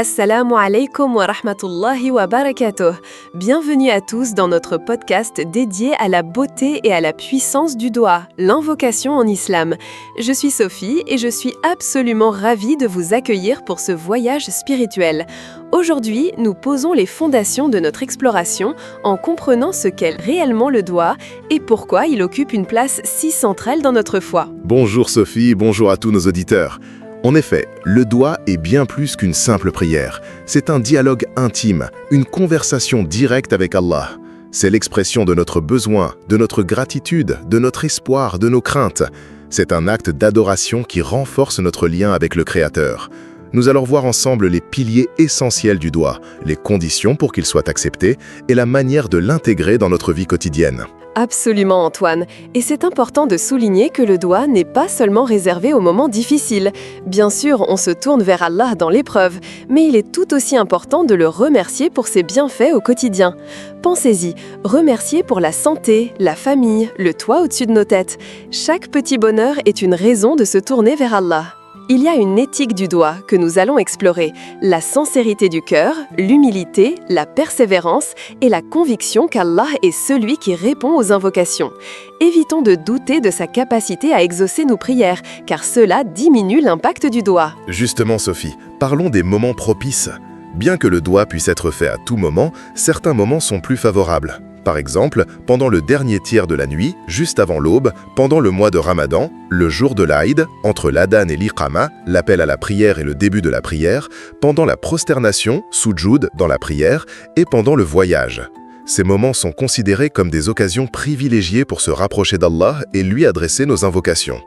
Assalamu alaikum wa rahmatullahi wa barakatuh. Bienvenue à tous dans notre podcast dédié à la beauté et à la puissance du doigt, l'invocation en islam. Je suis Sophie et je suis absolument ravie de vous accueillir pour ce voyage spirituel. Aujourd'hui, nous posons les fondations de notre exploration en comprenant ce qu'est réellement le doigt et pourquoi il occupe une place si centrale dans notre foi. Bonjour Sophie, bonjour à tous nos auditeurs. En effet, le doigt est bien plus qu'une simple prière. C'est un dialogue intime, une conversation directe avec Allah. C'est l'expression de notre besoin, de notre gratitude, de notre espoir, de nos craintes. C'est un acte d'adoration qui renforce notre lien avec le Créateur. Nous allons voir ensemble les piliers essentiels du doigt, les conditions pour qu'il soit accepté et la manière de l'intégrer dans notre vie quotidienne. Absolument Antoine, et c'est important de souligner que le doigt n'est pas seulement réservé aux moments difficiles. Bien sûr, on se tourne vers Allah dans l'épreuve, mais il est tout aussi important de le remercier pour ses bienfaits au quotidien. Pensez-y, remercier pour la santé, la famille, le toit au-dessus de nos têtes. Chaque petit bonheur est une raison de se tourner vers Allah. Il y a une éthique du doigt que nous allons explorer, la sincérité du cœur, l'humilité, la persévérance et la conviction qu'Allah est celui qui répond aux invocations. Évitons de douter de sa capacité à exaucer nos prières, car cela diminue l'impact du doigt. Justement Sophie, parlons des moments propices. Bien que le doigt puisse être fait à tout moment, certains moments sont plus favorables. Par exemple, pendant le dernier tiers de la nuit, juste avant l'aube, pendant le mois de Ramadan, le jour de l'Aïd, entre l'Adhan et l'Iqama, l'appel à la prière et le début de la prière, pendant la prosternation, Sujoud, dans la prière, et pendant le voyage. Ces moments sont considérés comme des occasions privilégiées pour se rapprocher d'Allah et lui adresser nos invocations.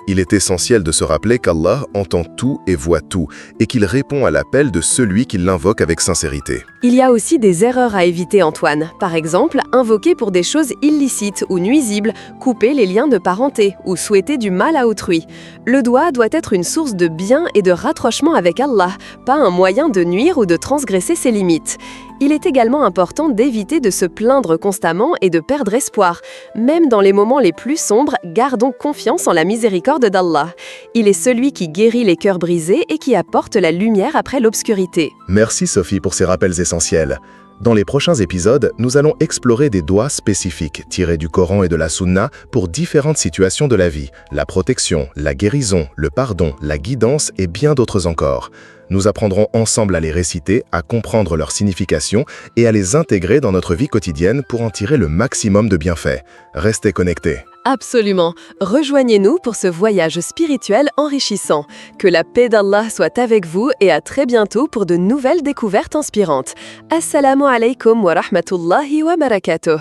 Il est essentiel de se rappeler qu'Allah entend tout et voit tout, et qu'il répond à l'appel de celui qui l'invoque avec sincérité. Il y a aussi des erreurs à éviter, Antoine. Par exemple, invoquer pour des choses illicites ou nuisibles, couper les liens de parenté ou souhaiter du mal à autrui. Le doigt doit être une source de bien et de rapprochement avec Allah, pas un moyen de nuire ou de transgresser ses limites. Il est également important d'éviter de se plaindre constamment et de perdre espoir. Même dans les moments les plus sombres, gardons confiance en la miséricorde d'Allah. Il est celui qui guérit les cœurs brisés et qui apporte la lumière après l'obscurité. Merci Sophie pour ces rappels essentiels. Dans les prochains épisodes, nous allons explorer des doigts spécifiques tirés du Coran et de la Sunna pour différentes situations de la vie, la protection, la guérison, le pardon, la guidance et bien d'autres encore. Nous apprendrons ensemble à les réciter, à comprendre leur signification et à les intégrer dans notre vie quotidienne pour en tirer le maximum de bienfaits. Restez connectés. Absolument. Rejoignez-nous pour ce voyage spirituel enrichissant. Que la paix d'Allah soit avec vous et à très bientôt pour de nouvelles découvertes inspirantes. Assalamu alaikum wa rahmatullahi wa barakatuh.